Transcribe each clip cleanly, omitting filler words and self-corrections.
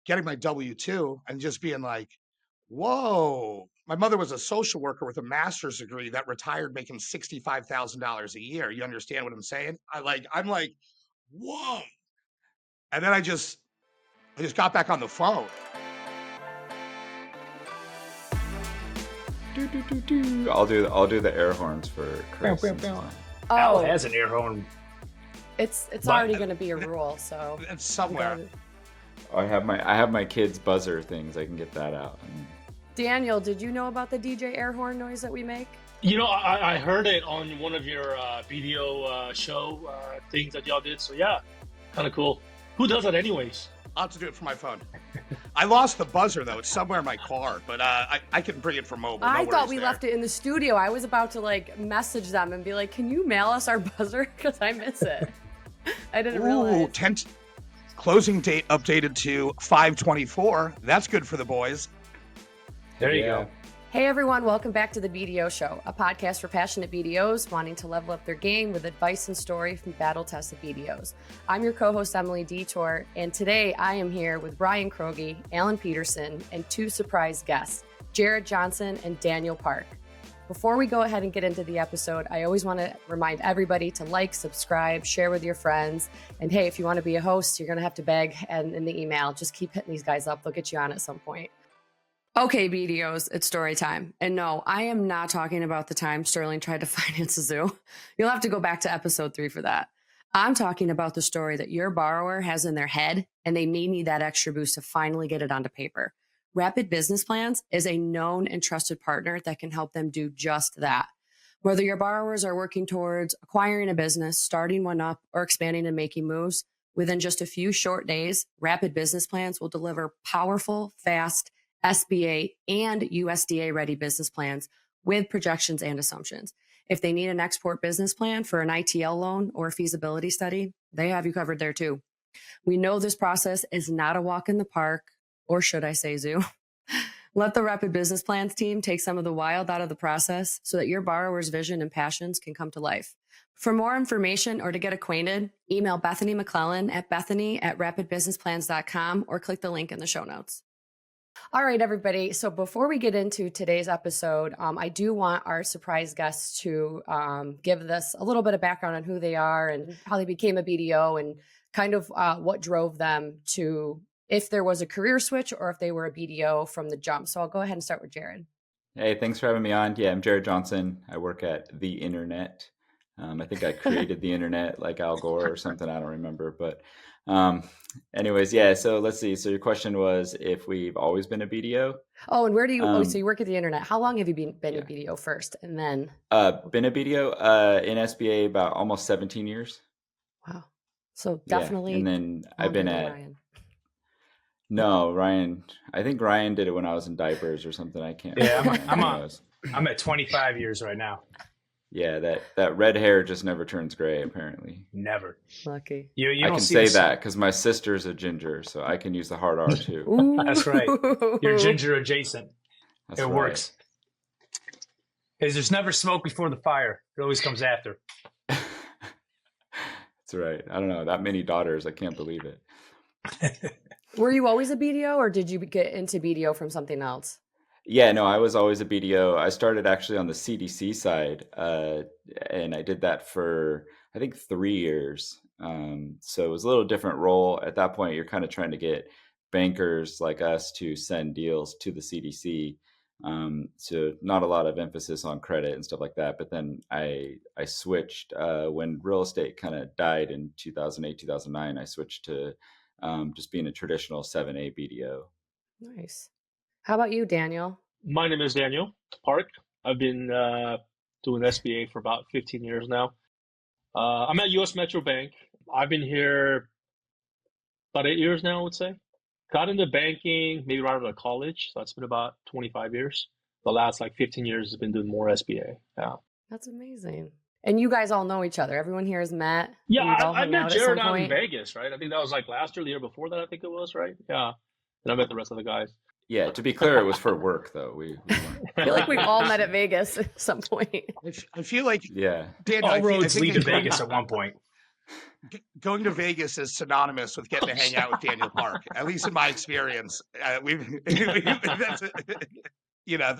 getting my W-2 and just being like, whoa. My mother was a social worker with a master's degree that retired making $65,000 a year. You understand what I'm saying? I'm like, whoa. And then I just got back on the phone. I'll do the air horns for Chris. Al has an air horn. It's already going to be a rule, so it's somewhere. I have my kids' buzzer things. I can get that out. Daniel, did you know about the DJ air horn noise that we make? I heard it on one of your BDO show things that y'all did. So yeah, kind of cool. Who does that anyways? I'll have to do it for my phone. I lost the buzzer though. It's somewhere in my car, but I can bring it for mobile. I thought we left it in the studio. I was about to message them and be like, "Can you mail us our buzzer? Because I miss it." I didn't realize. Closing date updated to 5/24. That's good for the boys. There you go. Hey everyone, welcome back to the BDO Show, a podcast for passionate BDOs wanting to level up their game with advice and story from battle-tested BDOs. I'm your co-host, Emily Detor, and today I am here with Brian Kroge, Alan Peterson, and two surprise guests, Jared Johnson and Daniel Park. Before we go ahead and get into the episode, I always want to remind everybody to like, subscribe, share with your friends, and hey, if you want to be a host, you're going to have to beg and in the email. Just keep hitting these guys up. They'll get you on at some point. Okay, BDOs, it's story time. And no, I am not talking about the time Sterling tried to finance a zoo. You'll have to go back to episode 3 for that. I'm talking about the story that your borrower has in their head, and they may need that extra boost to finally get it onto paper. Rapid Business Plans is a known and trusted partner that can help them do just that. Whether your borrowers are working towards acquiring a business, starting one up, or expanding and making moves, within just a few short days, Rapid Business Plans will deliver powerful, fast, SBA and USDA ready business plans with projections and assumptions. If they need an export business plan for an ITL loan or a feasibility study, they have you covered there too. We know this process is not a walk in the park, or should I say zoo. Let the Rapid Business Plans team take some of the wild out of the process so that your borrower's vision and passions can come to life. For more information or to get acquainted, email Bethany McClellan at bethany@rapidbusinessplans.com or click the link in the show notes. All right, everybody. So before we get into today's episode, I do want our surprise guests to give us a little bit of background on who they are and how they became a BDO and kind of what drove them to, if there was a career switch or if they were a BDO from the jump. So I'll go ahead and start with Jared. Hey, thanks for having me on. Yeah, I'm Jared Johnson. I work at the internet. I think I created the internet like Al Gore or something. I don't remember, but anyways, yeah. So let's see. So your question was if we've always been a BDO. Oh, and where do you? So you work at the internet. How long have you been a BDO first, and then? Been a BDO in SBA about almost 17 years. Wow. So definitely. Yeah. And then I've been at. Ryan. No, Ryan. I think Ryan did it when I was in diapers or something. I can't. Yeah, I'm at 25 years right now. Yeah, that red hair just never turns gray, apparently. Never. Lucky. You I can say that because my sister's a ginger, so I can use the hard R too. That's right. You're ginger adjacent. That's it right. Works. Because there's never smoke before the fire. It always comes after. That's right. I don't know. That many daughters. I can't believe it. Were you always a BDO or did you get into BDO from something else? Yeah, no, I was always a BDO. I started actually on the CDC side, and I did that for, I think, 3 years. So it was a little different role. At that point, you're kind of trying to get bankers like us to send deals to the CDC. So not a lot of emphasis on credit and stuff like that. But then I switched when real estate kind of died in 2008, 2009. I switched to just being a traditional 7A BDO. Nice. How about you, Daniel? My name is Daniel Park. I've been doing SBA for about 15 years now. I'm at US Metro Bank. I've been here about 8 years now, I would say. Got into banking maybe right out of college. So that's been about 25 years. The last 15 years has been doing more SBA. Yeah. That's amazing. And you guys all know each other. Everyone here has met. Yeah, I met Jared out in Vegas, right? I think that was last year, the year before that, I think it was, right? Yeah. And I met the rest of the guys. Yeah, to be clear, it was for work, though. We I feel like we've all met at Vegas at some point. I feel like yeah, all roads lead to Vegas at one point. Going to Vegas is synonymous with getting to hang out with Daniel Park, at least in my experience. That's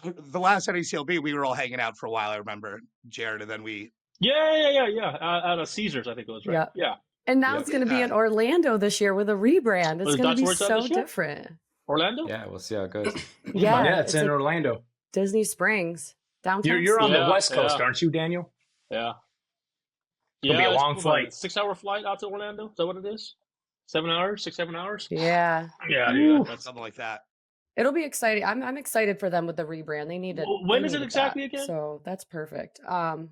the last NACLB, we were all hanging out for a while. I remember, Jared, and then we. Yeah. Out of Caesars, I think it was, right? Yeah. And now it's going to be in Orlando this year with a rebrand. It's going to be so different. Orlando? Yeah, we'll see how it goes. Yeah, it's in Orlando. Disney Springs, downtown. You're on the West Coast, aren't you, Daniel? Yeah. It'll be a long flight. 6-hour flight out to Orlando? Is that what it is? 7 hours? 6-7 hours? Yeah. Yeah, that's something like that. It'll be exciting. I'm excited for them with the rebrand. They need it. When is it exactly again? So that's perfect. October?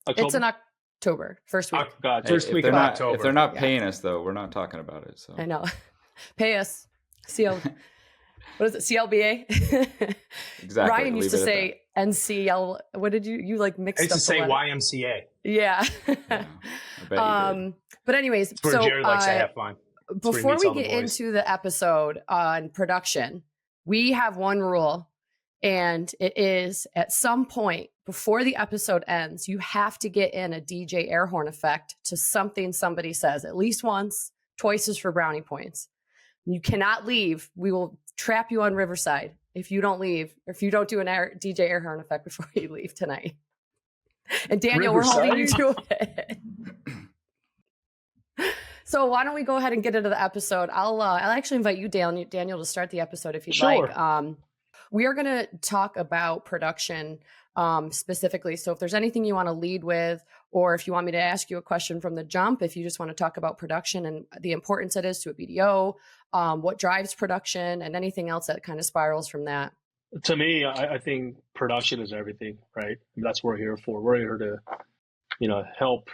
It's in October, first week. First week of October. If they're not paying us, though, we're not talking about it. So I know. Pay us. What is it? CLBA? Exactly. Ryan used to say NCL. What did you like mixed up? I used to say YMCA. Yeah. But anyways, it's where Jared likes to have fun. Before we get into the episode on production, we have one rule, and it is at some point before the episode ends, you have to get in a DJ air horn effect to something somebody says at least once, twice is for brownie points. You cannot leave. We will trap you on Riverside if you don't leave, or if you don't do an DJ air horn effect before you leave tonight. And Daniel, Riverside? We're holding you to it. So why don't we go ahead and get into the episode? I'll actually invite you, Daniel, to start the episode if you'd like. We are going to talk about production specifically. So if there's anything you want to lead with, or if you want me to ask you a question from the jump, if you just want to talk about production and the importance it is to a BDO, what drives production, and anything else that kind of spirals from that. To me, I think production is everything, right? That's what we're here for. We're here to, help,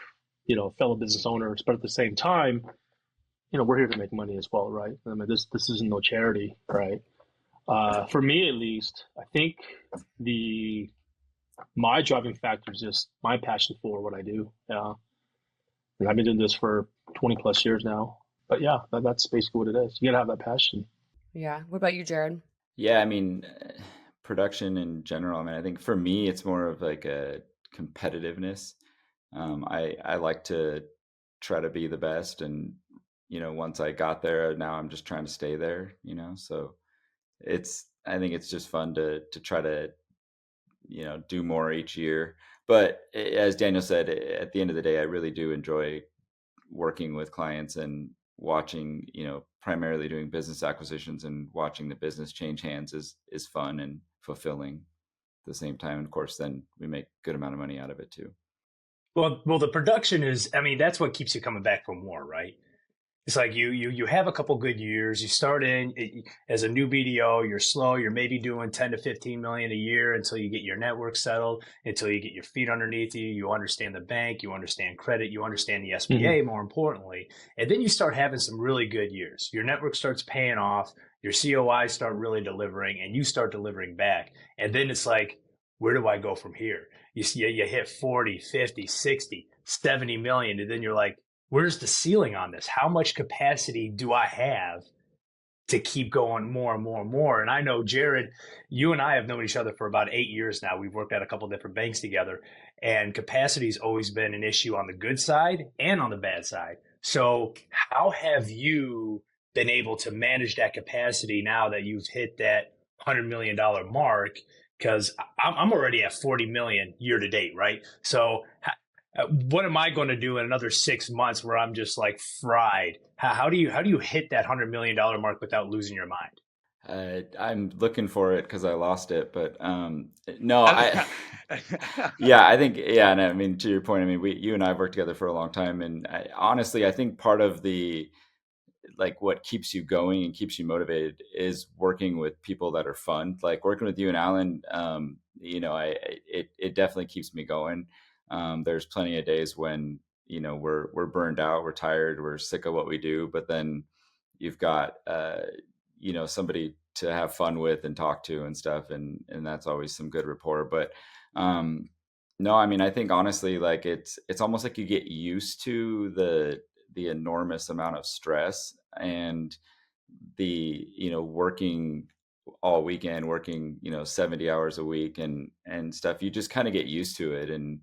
fellow business owners, but at the same time, we're here to make money as well, right? I mean, this isn't no charity, right? For me, at least, I think my driving factor is just my passion for what I do. And I've been doing this for 20 plus years now. But yeah, that's basically what it is. You gotta have that passion. Yeah. What about you, Jared? Yeah, I mean, production in general. I mean, I think for me, it's more of like a competitiveness. I like to try to be the best, and once I got there, now I'm just trying to stay there. So I think it's just fun to try to do more each year. But as Daniel said, at the end of the day, I really do enjoy working with clients and watching, primarily doing business acquisitions, and watching the business change hands is fun and fulfilling at the same time. And of course, then we make a good amount of money out of it too. Well, the production is, I mean, that's what keeps you coming back for more, right? It's like you have a couple good years. You start in as a new BDO, you're slow. You're maybe doing 10 to 15 million a year until you get your network settled, until you get your feet underneath you. You understand the bank, you understand credit, you understand the SBA, more importantly. And then you start having some really good years. Your network starts paying off. Your COIs start really delivering, and you start delivering back. And then it's like, where do I go from here? You hit 40, 50, 60, 70 million. And then you're like, where's the ceiling on this? How much capacity do I have to keep going more and more and more? And I know, Jared, you and I have known each other for about 8 years now. We've worked at a couple different banks together, and capacity has always been an issue on the good side and on the bad side. So how have you been able to manage that capacity now that you've hit that $100 million mark? Because I'm already at 40 million year to date, right? So what am I going to do in another 6 months where I'm just like fried? How do you hit that $100 million mark without losing your mind? I'm looking for it because I lost it, but no, I think, and I mean, to your point, I mean, you and I have worked together for a long time, and honestly, I think part of the what keeps you going and keeps you motivated is working with people that are fun. Like working with you and Alan, it definitely keeps me going. There's plenty of days when, we're burned out, we're tired, we're sick of what we do, but then you've got, somebody to have fun with and talk to and stuff. And that's always some good rapport. But, no, I mean, I think honestly, it's almost like you get used to the enormous amount of stress and the, working all weekend, working, 70 hours a week and stuff. You just kind of get used to it. And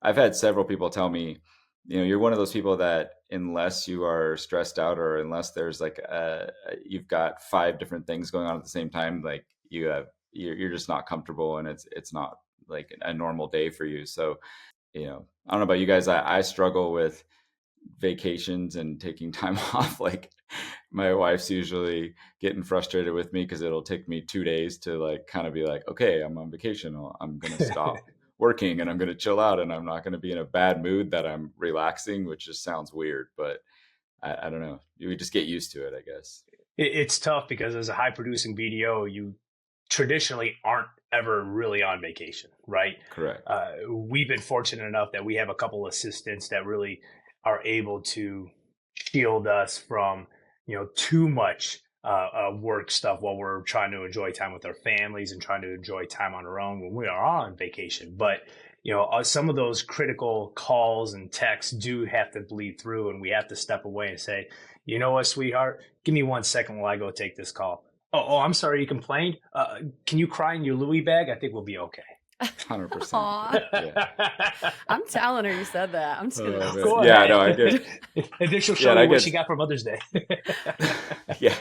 I've had several people tell me, you're one of those people that unless you are stressed out or unless there's like you've got 5 different things going on at the same time, like you're just not comfortable, and it's not like a normal day for you. So, I don't know about you guys. I struggle with vacations and taking time off. Like my wife's usually getting frustrated with me because it'll take me 2 days to like kind of be like, okay, I'm on vacation. I'm going to stop working and I'm going to chill out, and I'm not going to be in a bad mood that I'm relaxing, which just sounds weird, but I don't know. We just get used to it, I guess. It's tough because as a high producing BDO, you traditionally aren't ever really on vacation, right? Correct. We've been fortunate enough that we have a couple assistants that really are able to shield us from, too much work stuff while we're trying to enjoy time with our families and trying to enjoy time on our own when we are on vacation. But some of those critical calls and texts do have to bleed through, and we have to step away and say, you know what, sweetheart, give me 1 second while I go take this call. Oh, I'm sorry, you complained. Can you cry in your Louis bag? I think we'll be okay. 100%. Yeah. I'm telling her you said that. I'm just gonna. Yeah, no, I get. And then she'll show you what she got for Mother's Day. Yeah.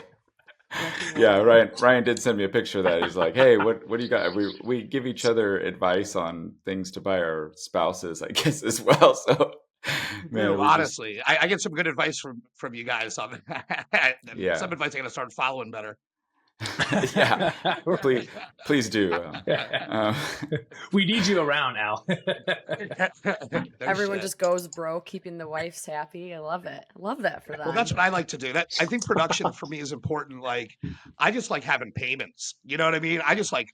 Yeah, Ryan did send me a picture of that. He's like, "Hey, what do you got?" We give each other advice on things to buy our spouses, I guess, as well. So, man, honestly, I get some good advice from you guys on that. Yeah. Some advice I got to start following better. Yeah, please do. We need you around, Al. Everyone just goes broke, keeping the wives happy. I love it. I love that for them. Well, that's what I like to do. I think production for me is important. Like, I just like having payments. You know what I mean? I just like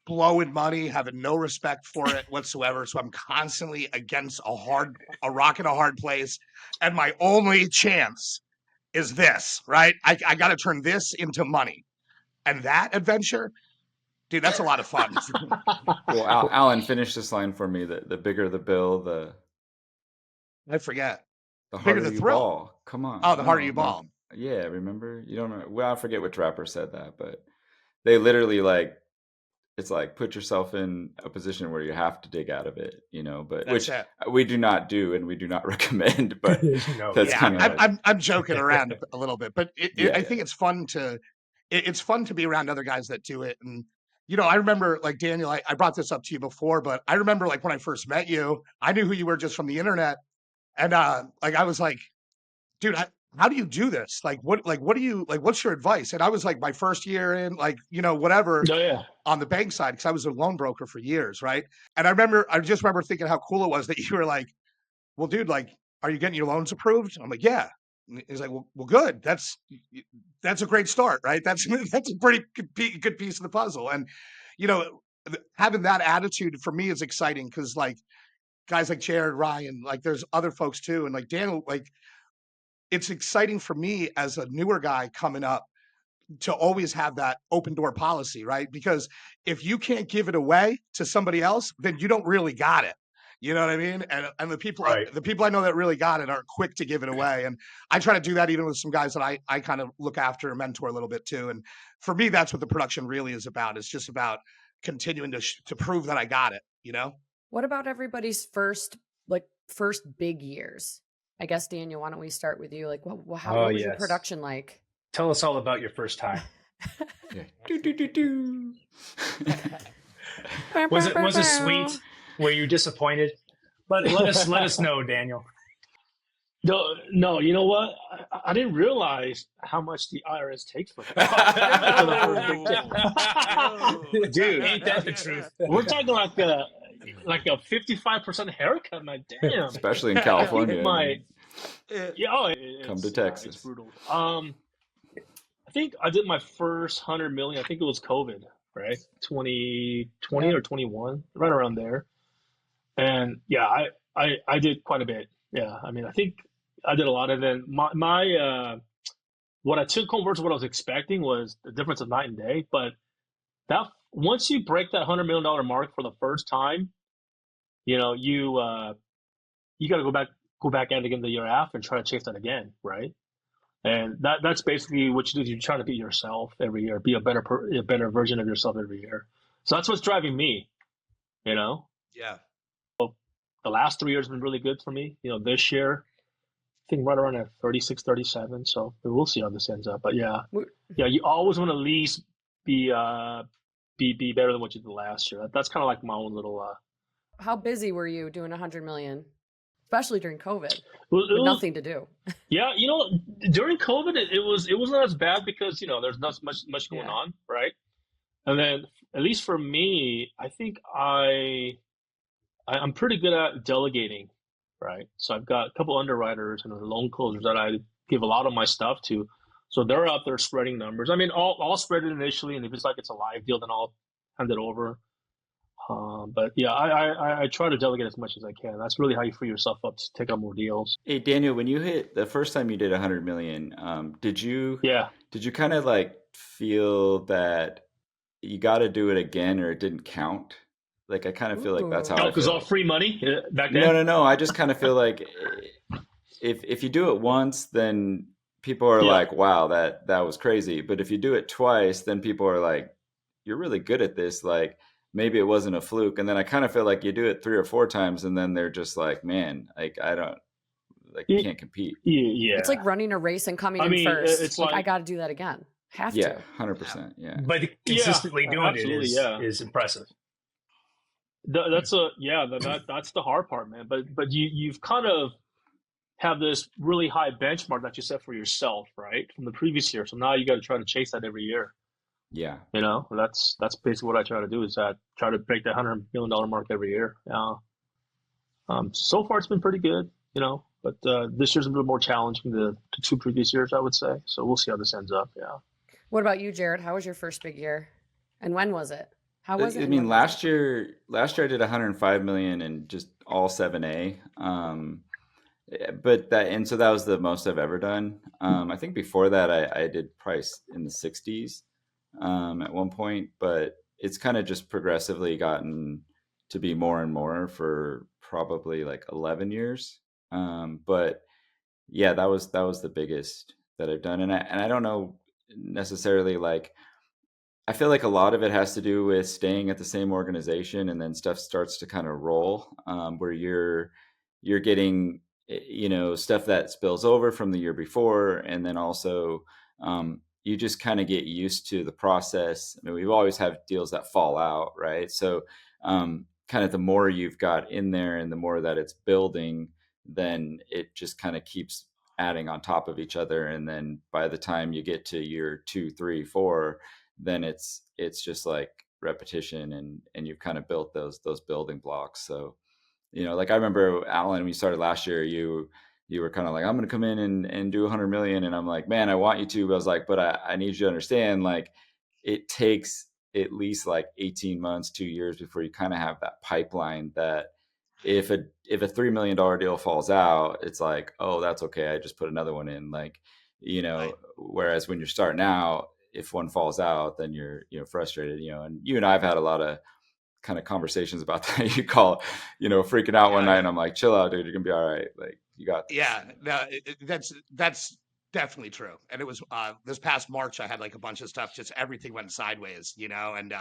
blowing money, having no respect for it whatsoever. So I'm constantly against a rock in a hard place. And my only chance is this, right? I got to turn this into money. And that adventure, dude, that's a lot of fun. Well, Alan, finish this line for me. The bigger the bill, I forget. the harder the you thrill. ball. Come on. Oh, the harder you ball. Yeah, remember? You don't remember? Well, I forget which rapper said that, but they literally like, it's like put yourself in a position where you have to dig out of it, but That's which it. we do not do and we do not recommend, but that's kind of I'm joking around a little bit, but I think it's fun to be around other guys that do it. And I remember, like, Daniel, I brought this up to you before, but I remember, like, when I first met you, I knew who you were just from the internet, and like I was like, dude, how do you do this? What do you like? What's your advice? And I was like, my first year in, like, whatever. Oh, yeah. On the bank side, because I was a loan broker for years, right? And I just remember thinking how cool it was that you were like, well, dude, like, are you getting your loans approved? I'm like, yeah. And he's like, well, good. That's a great start, right? That's a pretty good piece of the puzzle. And having that attitude for me is exciting because, like, guys like Jared, Ryan, like, there's other folks too, and like Daniel, like, it's exciting for me as a newer guy coming up to always have that open door policy, right? Because if you can't give it away to somebody else, then you don't really got it. You know what I mean? And the people I know that really got it are quick to give it away. And I try to do that even with some guys that I kind of look after and mentor a little bit too. And for me, that's what the production really is about. It's just about continuing to prove that I got it, What about everybody's first big years? I guess, Daniel, why don't we start with you? Like, what was your production like? Tell us all about your first time. Was it sweet? Were you disappointed? Let us know, Daniel. No, you know what? I didn't realize how much the IRS takes for that. Dude, ain't that the truth? We're talking like a 55% haircut. I'm like, damn. Especially in California. Come to Texas. It's brutal. I think I did my first 100 million. I think it was COVID, right? 2020 or 21, right around there. And yeah, I did quite a bit. Yeah, I mean, I think I did a lot of it. My what I took home versus what I was expecting was the difference of night and day. But that once you break that $100 million mark for the first time, you got to go back at it again the year after and try to chase that again, right? And that's basically what you do. You're trying to be yourself every year, be a better version of yourself every year. So that's what's driving me, Yeah. the last 3 years have been really good for me. This year, I think right around at 36, 37. So we'll see how this ends up. But yeah, you always want to at least be better than what you did last year. That's kind of like my own little. How busy were you doing 100 million, especially during COVID, It with was, nothing to do? yeah, during COVID, it wasn't as bad because there's not much going on, right? And then at least for me, I think I'm pretty good at delegating, right? So I've got a couple underwriters and loan closers that I give a lot of my stuff to. So they're out there spreading numbers. I mean, I'll spread it initially, and if it's like it's a live deal, then I'll hand it over. But yeah, I try to delegate as much as I can. That's really how you free yourself up to take on more deals. Hey Daniel, when you hit the first time you did 100 million, did you kind of like feel that you got to do it again or it didn't count? Like I kind of feel like that's how I because feel. all free money back then. No. I just kind of feel like if you do it once, then people are like, "Wow, that was crazy." But if you do it twice, then people are like, "You're really good at this." Like maybe it wasn't a fluke. And then I kind of feel like you do it 3 or 4 times, and then they're just like, "Man, like I don't can't compete." Yeah, it's like running a race and coming in first. It's like I got to do that again. Have to. 100%. Yeah, but consistently doing it is impressive. That's the hard part, man. But you've kind of have this really high benchmark that you set for yourself, right, from the previous year. So now you got to try to chase that every year. Yeah, that's basically what I try to do is that try to break that $100 million mark every year. So far it's been pretty good, but this year's a little more challenging than the 2 previous years, I would say. So we'll see how this ends up. Yeah. What about you, Jared? How was your first big year, and when was it? How was it? I mean, last year I did 105 million and just all 7A. So that was the most I've ever done. I think before that I did price in the 60s at one point, but it's kind of just progressively gotten to be more and more for probably like 11 years. But yeah, that was the biggest that I've done. And I don't know necessarily like, I feel like a lot of it has to do with staying at the same organization, and then stuff starts to kind of roll, where you're getting stuff that spills over from the year before, and then also you just kind of get used to the process. I mean, we've always had deals that fall out, right? So kind of the more you've got in there and the more that it's building, then it just kind of keeps adding on top of each other, and then by the time you get to year 2, 3, 4, then it's just like repetition, and you've kind of built those building blocks. So like I remember, Alan, when you started last year, you were kind of like, I'm going to come in and do 100 million, and I'm like, man, I want you to, but I was like, but I need you to understand, like it takes at least like 18 months, 2 years before you kind of have that pipeline that if a $3 million deal falls out, it's like, oh, that's okay, I just put another one in, like Right. whereas when you're starting out, if one falls out, then you're frustrated, and you and I've had a lot of kind of conversations about that. You call freaking out one night, and I'm like, chill out, dude, you're gonna be all right, like you got this. Yeah, no, that's definitely true. And it was this past March, I had like a bunch of stuff, just everything went sideways, and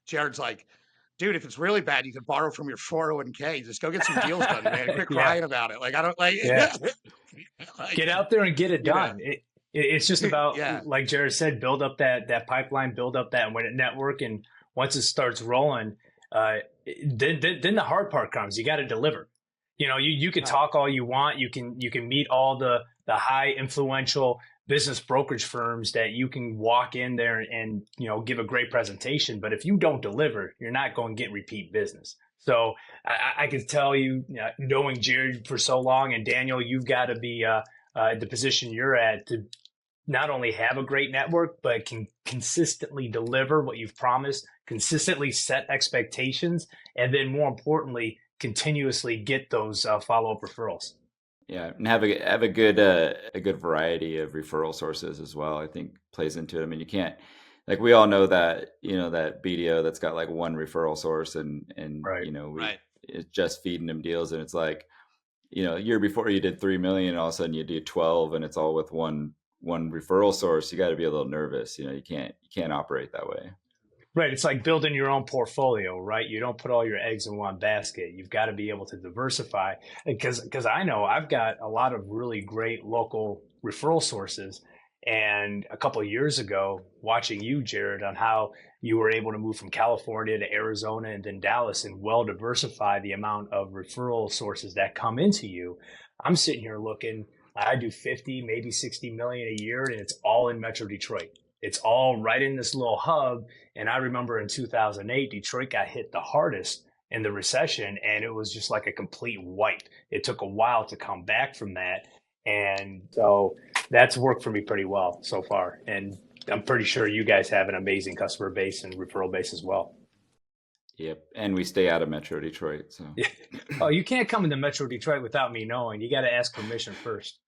Jared's like, dude, if it's really bad, you can borrow from your 401k. Just go get some deals done, man. Quit crying about it. Like, I don't like, like get out there and get it done. It's just about, like Jared said, build up that pipeline, build up that network. And once it starts rolling, then the hard part comes. You got to deliver. You can talk all you want. You can meet all the high influential business brokerage firms that you can walk in there and give a great presentation. But if you don't deliver, you're not going to get repeat business. So I can tell you, knowing Jared for so long, and Daniel, you've got to be the position you're at to not only have a great network, but can consistently deliver what you've promised, consistently set expectations, and then more importantly, continuously get those follow-up referrals. Yeah, and have a good variety of referral sources as well, I think plays into it. I mean, you can't, like, we all know that, that BDO that's got like one referral source, and right. It's just feeding them deals, and it's like, a year before you did 3 million, and all of a sudden you do 12, and it's all with one referral source. You got to be a little nervous. You can't operate that way. Right. It's like building your own portfolio, right? You don't put all your eggs in one basket. You've got to be able to diversify. Because I know I've got a lot of really great local referral sources. And a couple of years ago, watching you, Jared, on how you were able to move from California to Arizona and then Dallas and well diversify the amount of referral sources that come into you. I'm sitting here looking, I do 50, maybe 60 million a year, and it's all in Metro Detroit. It's all right in this little hub. And I remember in 2008, Detroit got hit the hardest in the recession, and it was just like a complete wipe. It took a while to come back from that. And so that's worked for me pretty well so far. And I'm pretty sure you guys have an amazing customer base and referral base as well. Yep. And we stay out of Metro Detroit. So Yeah. Oh, you can't come into Metro Detroit without me knowing. You got to ask permission first.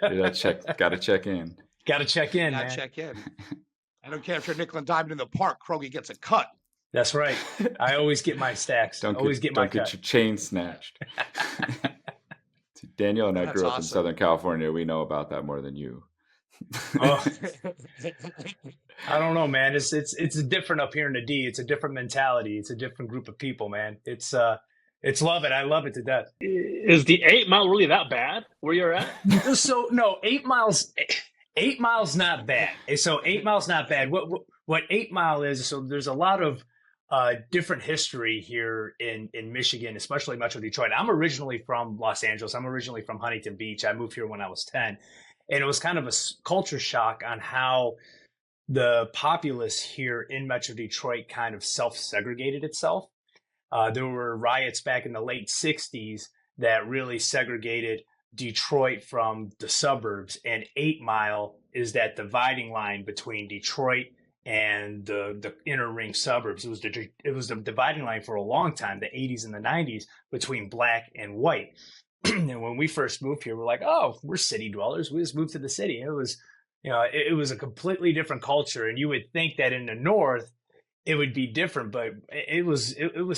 gotta check in. Got to check in, Yeah, man. check in. I don't care if you're nickel and diamond in the park. Kroge gets a cut. That's right. I always get my stacks. Don't always get, get my don't get cut. your chain snatched. Daniel and I That's grew up in awesome. Southern California. We know about that more than you. Oh, I don't know, man. It's different up here in the D. It's a different mentality. It's a different group of people, man. It's love it. I love it to death. Is the 8 Mile really that bad where you're at? So no, 8 miles. 8 miles not bad. So 8 miles not bad. What 8 Mile is? So there's a lot of different history here in Michigan, especially Metro Detroit. I'm originally from Los Angeles. I'm originally from Huntington Beach. I moved here when I was 10. And it was kind of a culture shock on how the populace here in Metro Detroit kind of self-segregated itself. There were riots back in the late 60s that really segregated Detroit from the suburbs. And 8 Mile is that dividing line between Detroit and the inner ring suburbs. It was the dividing line for a long time, the 80s and the 90s, between black and white. And when we first moved here, we're like, oh, we're city dwellers. We just moved to the city. It was, it was a completely different culture. And you would think that in the north, it would be different, but it was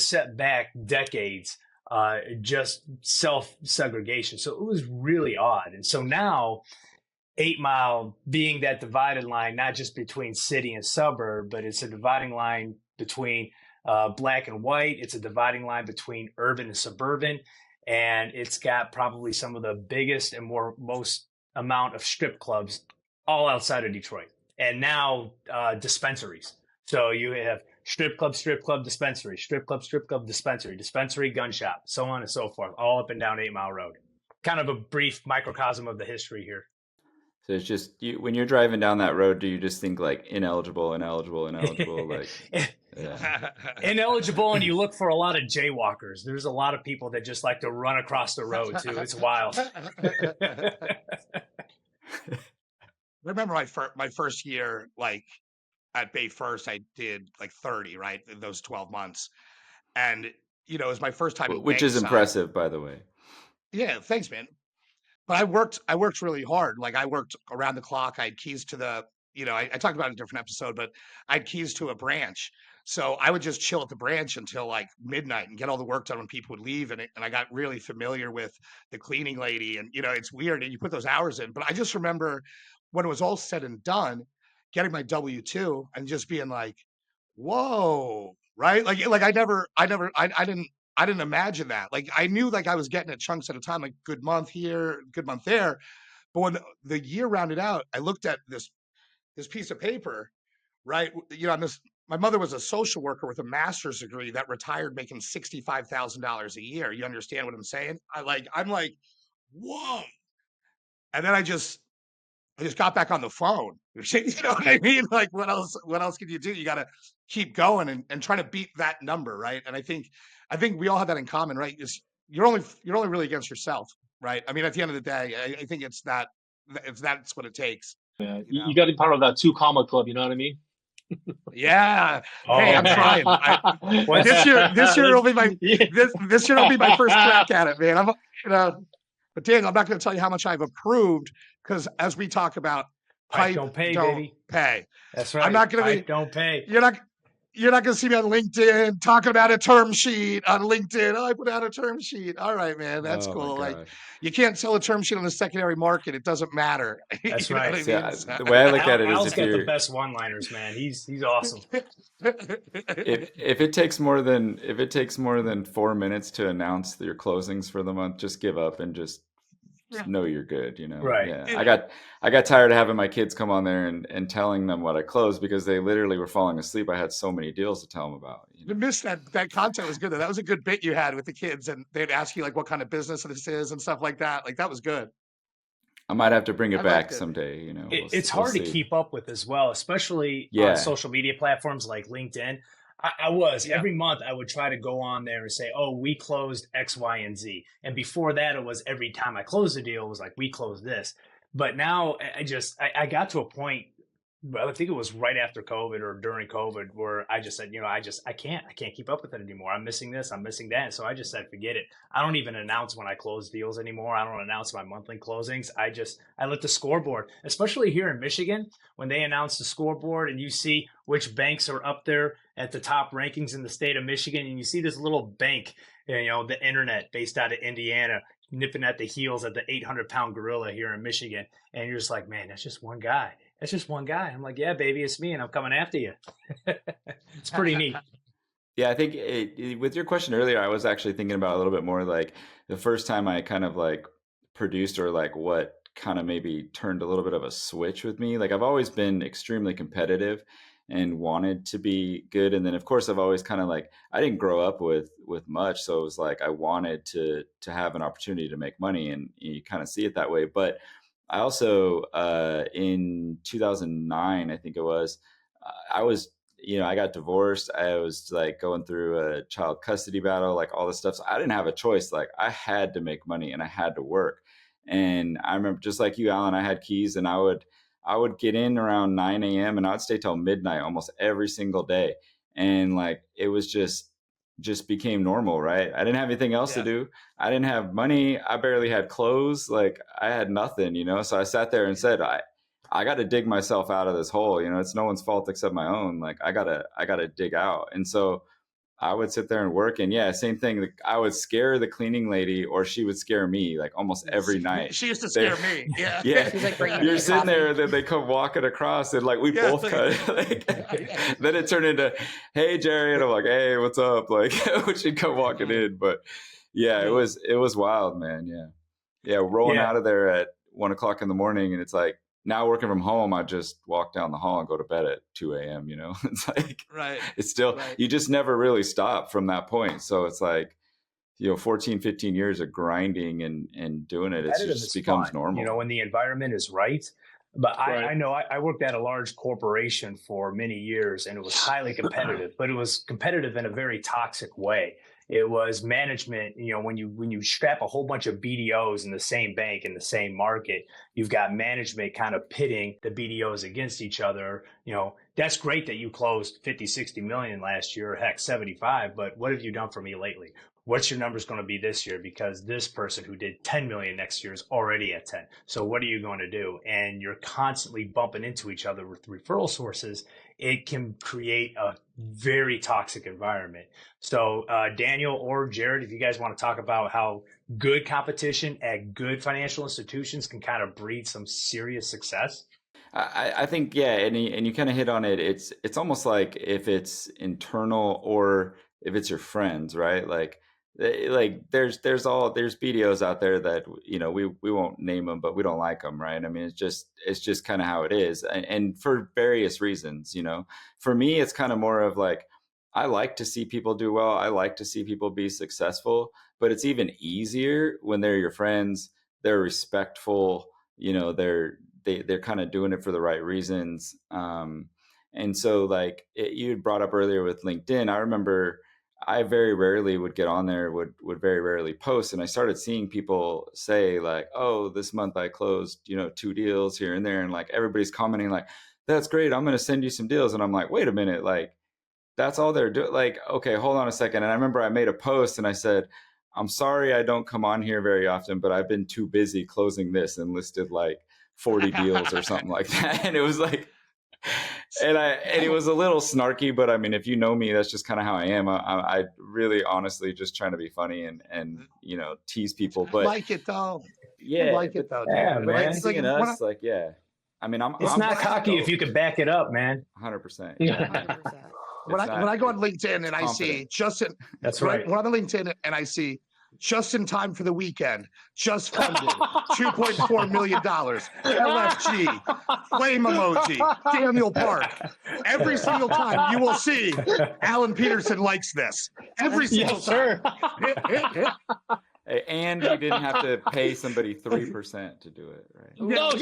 set back decades, just self-segregation. So it was really odd. And so now 8 Mile being that divided line, not just between city and suburb, but it's a dividing line between black and white. It's a dividing line between urban and suburban. And it's got probably some of the biggest and most amount of strip clubs all outside of Detroit. And now dispensaries. So you have strip club, dispensary, strip club, dispensary, gun shop, so on and so forth, all up and down 8 Mile Road. Kind of a brief microcosm of the history here. So it's just when you're driving down that road, do you just think like ineligible, like yeah. Ineligible, and you look for a lot of jaywalkers. There's a lot of people that just like to run across the road too. It's wild. I remember my first year, like at Bay First, I did like 30, right, in those 12 months. And, it was my first time. Which is impressive, by the way. Yeah, thanks, man. But I worked really hard. Like I worked around the clock. I had keys to the, I talked about it in a different episode, but I had keys to a branch. So I would just chill at the branch until like midnight and get all the work done when people would leave. And I got really familiar with the cleaning lady. And, it's weird. And you put those hours in. But I just remember when it was all said and done, getting my W-2 and just being like, whoa, right? Like I didn't imagine that. Like I knew like I was getting it chunks at a time, like good month here, good month there. But when the year rounded out, I looked at this piece of paper, right? My mother was a social worker with a master's degree that retired making $65,000 a year. You understand what I'm saying? I'm like, whoa. And then I just got back on the phone. You know what I mean? Like what else can you do? You got to keep going and try to beat that number. Right. And I think we all have that in common, right? You're only really against yourself. Right. I mean, at the end of the day, I think that's what it takes. Yeah. You got to be part of that 2 comma club. You know what I mean? Yeah. Hey, I'm trying. This year will be my this year will be my first crack at it, man. But Daniel, I'm not going to tell you how much I've approved because as we talk about, pipe don't pay, baby. Pay. That's right. I'm not going to be. Don't pay. You're not You're not going to see me on LinkedIn talking about a term sheet on LinkedIn. Oh, I put out a term sheet. All right, man. That's Oh my cool. Like, gosh. you can't sell a term sheet on the secondary market. It doesn't matter. That's You know what right. I So mean? So- the way I look at it is Al's if got the you're best one-liners, man. He's awesome. if it takes more than 4 minutes to announce your closings for the month, just give up and just Yeah. know you're good, Right. Yeah. I got tired of having my kids come on there and telling them what I closed because they literally were falling asleep. I had so many deals to tell them about. I missed that content was good though. That was a good bit you had with the kids, and they'd ask you like what kind of business this is and stuff like that. Like that was good. I might have to bring I it back liked it. someday, It's we'll hard to see. keep up with as well, especially on Yeah. social media platforms like LinkedIn. I was Yeah. every month I would try to go on there and say, oh, we closed X, Y, and Z. And before that, it was every time I closed a deal, it was like, we closed this. But now I got to a point, I think it was right after COVID or during COVID, where I just said, I can't keep up with it anymore. I'm missing this, I'm missing that. So I just said, forget it. I don't even announce when I close deals anymore. I don't announce my monthly closings. I let the scoreboard, especially here in Michigan, when they announce the scoreboard and you see which banks are up there at the top rankings in the state of Michigan, and you see this little bank, the internet based out of Indiana, nipping at the heels of the 800-pound gorilla here in Michigan. And you're just like, man, that's just one guy. That's just one guy. I'm like, yeah, baby, it's me, and I'm coming after you. It's pretty neat. Yeah, I think with your question earlier, I was actually thinking about a little bit more like the first time I kind of like produced or like what kind of maybe turned a little bit of a switch with me. Like I've always been extremely competitive and wanted to be good. And then of course I've always kind of like I didn't grow up with much. So it was like I wanted to have an opportunity to make money and you kind of see it that way. But I also in 2009, I think it was, I was I got divorced. I was like going through a child custody battle, like all this stuff. So I didn't have a choice. Like I had to make money and I had to work. And I remember just like you, Alan, I had keys and I would get in around 9 a.m. and I'd stay till midnight almost every single day. And like it was just became normal, right? I didn't have anything else to Yeah. do. I didn't have money. I barely had clothes. Like I had nothing, So I sat there and said, I got to dig myself out of this hole. It's no one's fault except my own. Like I gotta dig out. And so I would sit there and work. And yeah, same thing. Like, I would scare the cleaning lady or she would scare me like almost every night. She used to scare me. Yeah. Yeah. She's like bringing You're me sitting coffee. there and then they come walking across and like we Yeah, both like- cut. Like, then it turned into, hey, Jerry. And I'm like, hey, what's up? Like when she'd come walking in. But yeah, it was wild, man. Yeah. Yeah. Rolling Yeah. out of there at 1 o'clock in the morning. And it's like, now working from home, I just walk down the hall and go to bed at 2 a.m. It's like, Right. it's still, Right. you just never really stop from that point. So it's like, 14, 15 years of grinding and doing it, it Competitive just is becomes fun, normal. when the environment is right. But Right. I know I worked at a large corporation for many years and it was highly competitive, but it was competitive in a very toxic way. It was management, when you strap a whole bunch of BDOs in the same bank in the same market, you've got management kind of pitting the BDOs against each other. That's great that you closed 50, 60 million last year, heck, 75, but what have you done for me lately? What's your numbers going to be this year? Because this person who did 10 million next year is already at 10. So what are you going to do? And you're constantly bumping into each other with referral sources. It can create a very toxic environment. So Daniel or Jared, if you guys want to talk about how good competition at good financial institutions can kind of breed some serious success. I think, yeah, and you kind of hit on it. It's almost like if it's internal or if it's your friends, right? Like there's BDOs out there that we won't name them, but we don't like them, right? I mean, it's just kind of how it is, and for various reasons. For me, it's kind of more of like I like to see people do well. I like to see people be successful, but it's even easier when they're your friends. They're respectful. They're kind of doing it for the right reasons. And so like you had brought up earlier with LinkedIn, I remember I very rarely would get on there, would very rarely post. And I started seeing people say like, oh, this month I closed, 2 deals here and there. And like, everybody's commenting like, that's great. I'm going to send you some deals. And I'm like, wait a minute. Like, that's all they're doing. Like, okay, hold on a second. And I remember I made a post and I said, I'm sorry I don't come on here very often, but I've been too busy closing this, and listed like 40 deals or something like that. And it was like, And it was a little snarky, but I mean, if you know me, that's just kind of how I am. I really, honestly, just trying to be funny and tease people. I But like it though. yeah, I like it though, dude. Yeah, man. Like, seeing when us, like, yeah. I mean, It's I'm not cocky if you stoked. can back it up, man. 100%. Yeah. 100%. when I go on LinkedIn and I see confident. Justin, That's when right. when I'm on LinkedIn and I see just in time for the weekend, just funded $2.4 million, LFG, flame emoji, Daniel Park. Every single time you will see Alan Peterson likes this. Every single Yes, time. sir. And you didn't have to pay somebody 3% to do it, right? No, Ooh.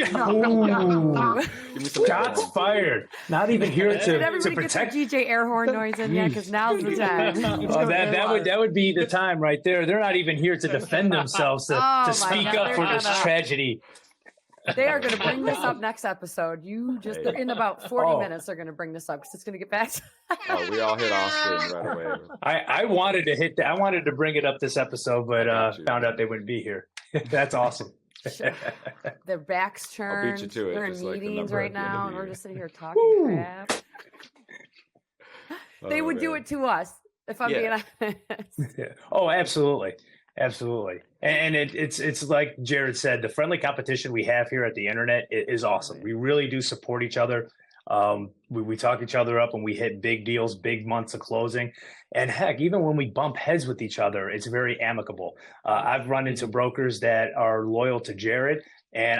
Give me some Shots points. fired. Not even here Did to everybody get their protect. DJ air horn noise in yet? Because now's the time. Oh, that would be the time right there. They're not even here to defend themselves Oh, my to speak God, up they're for this gonna- tragedy. They are going to bring this up next episode. In about 40 Oh. minutes, they're going to bring this up because it's going to get back. Oh, we all hit Austin right away. I wanted to hit that. I wanted to bring it up this episode, but got you. found out they wouldn't be here. That's awesome. Their backs I'll beat turned. you to it, They're in just like the meetings number right at the end now, of and the we're year. just sitting here talking Woo. crap. They Oh, would do man. it to us, if I'm being honest. Oh, absolutely. Absolutely. And it's like Jared said, the friendly competition we have here at the internet is awesome. We really do support each other. We talk each other up when we hit big deals, big months of closing. And heck, even when we bump heads with each other, it's very amicable. I've run into brokers that are loyal to Jared, and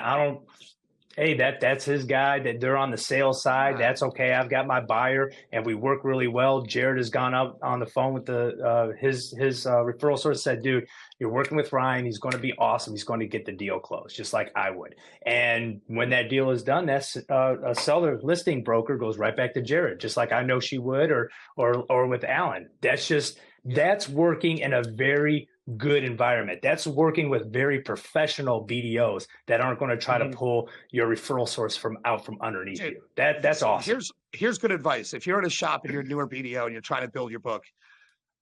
hey, that's his guy, that they're on the sales side. That's okay. I've got my buyer and we work really well. Jared has gone up on the phone with his referral source, said, dude, you're working with Ryan. He's going to be awesome. He's going to get the deal closed, just like I would. And when that deal is done, that's a seller listing broker goes right back to Jared, just like I know she would, or with Alan. That's working in a very good environment. That's working with very professional BDOs that aren't going to try to pull your referral source from underneath you. That's awesome. Here's good advice. If you're at a shop and you're a newer BDO and you're trying to build your book,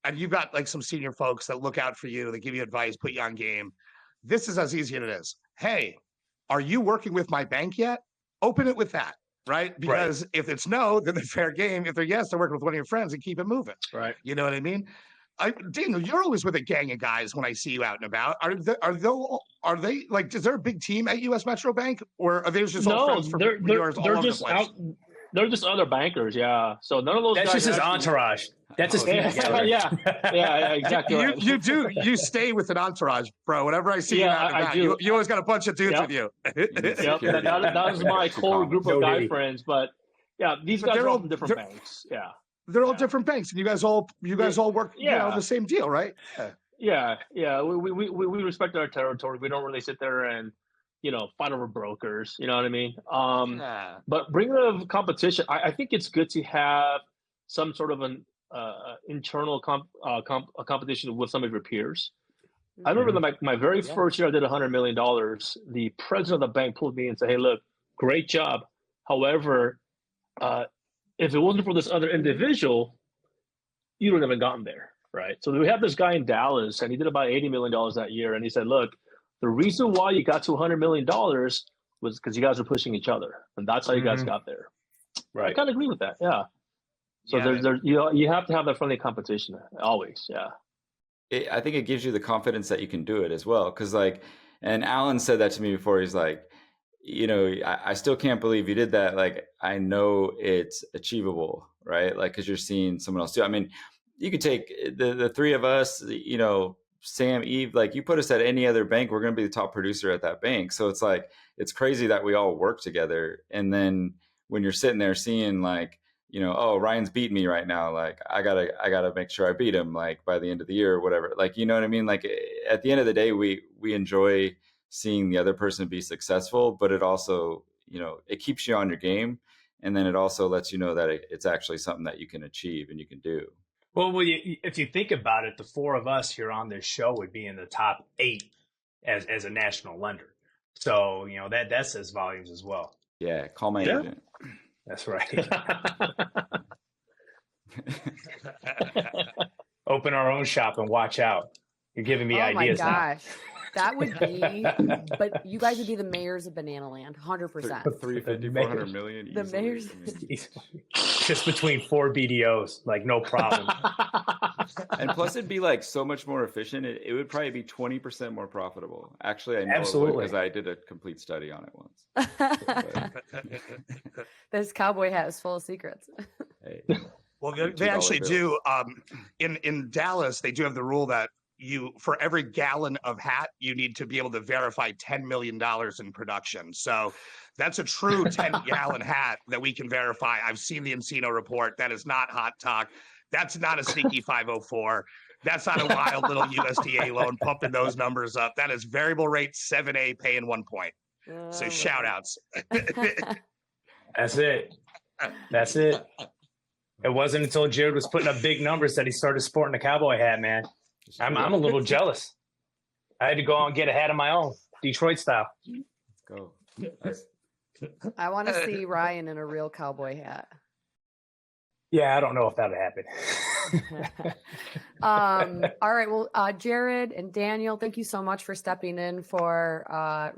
and you've got like some senior folks that look out for you, they give you advice, put you on game. This is as easy as it is. Hey, are you working with my bank yet? Open it with that, right? Because if it's no, then they're fair game. If they're yes, they're working with one of your friends and keep it moving. Right. You know what I mean? Daniel, you're always with a gang of guys when I see you out and about. Are they like? Is there a big team at U.S. Metro Bank, or are they just all friends from yours all over the place? They're just other bankers, yeah. So none of those. That's guys just his entourage. That's his yeah, team. yeah, exactly. Right. You stay with an entourage, bro. Whenever I see you Yeah, out and I about, do. you always got a bunch of dudes with you. Yep, that is my core group of guy Totally. friends. But yeah, these guys they're are all- all from different banks. Yeah. They're all different banks, and you guys all work, the same deal, right? Yeah. We respect our territory. We don't really sit there and, fight over brokers. You know what I mean? But bringing up competition, I think it's good to have some sort of an internal competition with some of your peers. I remember my very first year I did $100 million. The president of the bank pulled me and said, "Hey, look, great job. However, if it wasn't for this other individual, you would have never gotten there." Right. So we have this guy in Dallas, and he did about $80 million that year. And he said, "Look, the reason why you got to $100 million was because you guys were pushing each other. And that's how you guys got there." Right. I kind of agree with that. Yeah. So you have to have that friendly competition always. Yeah. I think it gives you the confidence that you can do it as well. Cause and Alan said that to me before. He's like, I still can't believe you did that. Like, I know it's achievable, right? Like, cause you're seeing someone else do. I mean, you could take the three of us, Sam, Eve, like you put us at any other bank, we're going to be the top producer at that bank. So it's like, it's crazy that we all work together. And then when you're sitting there seeing like, oh, Ryan's beating me right now. Like I gotta make sure I beat him like by the end of the year or whatever. Like, you know what I mean? Like at the end of the day, we enjoy seeing the other person be successful, but it also, it keeps you on your game. And then it also lets you know that it's actually something that you can achieve and you can do. Well, if you think about it, the four of us here on this show would be in the top 8 as a national lender. So, that says volumes as well. Yeah. Call my agent. That's right. Open our own shop and watch out. You're giving me ideas now. That would be, but you guys would be the mayors of Banana Land, 100%. 350, 400 million. The easily. mayors. Just between 4 BDOs, like no problem. And plus, it'd be like so much more efficient. It would probably be 20% more profitable. Actually, I know Absolutely. because I did a complete study on it once. This cowboy hat is full of secrets. Hey, Well, $2 they actually bills. do. In Dallas, they do have the rule that for every gallon of hat, you need to be able to verify $10 million in production. So that's a true 10-gallon hat that we can verify. I've seen the Encino report. That is not hot talk. That's not a sneaky 504. That's not a wild little USDA loan pumping those numbers up. That is variable rate 7A paying 1 point. So shout outs. That's it. That's it. It wasn't until Jared was putting up big numbers that he started sporting a cowboy hat, man. I'm a little jealous. I had to go out and get a hat of my own, Detroit style. Let's go. I want to see Ryan in a real cowboy hat. Yeah, I don't know if that would happen. All right. Well, Jared and Daniel, thank you so much for stepping in for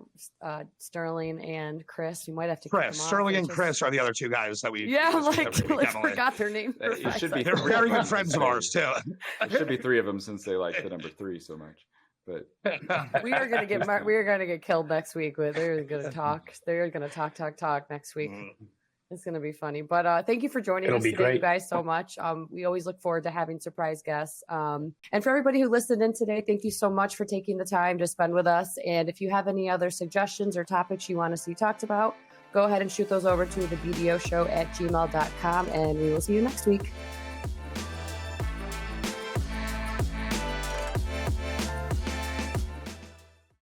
Sterling and Chris. You might have to kick them off. Sterling and Chris are the other two guys that we. Yeah, every week, I forgot their name. It should be. They're very good friends of ours too. There should be 3 of them since they like the number 3 so much. But we are gonna get killed next week. They're gonna talk. They're gonna talk next week. It's going to be funny. But thank you for joining us today, you guys, so much. We always look forward to having surprise guests. And for everybody who listened in today, thank you so much for taking the time to spend with us. And if you have any other suggestions or topics you want to see talked about, go ahead and shoot those over to the BDO show at gmail.com. And we will see you next week.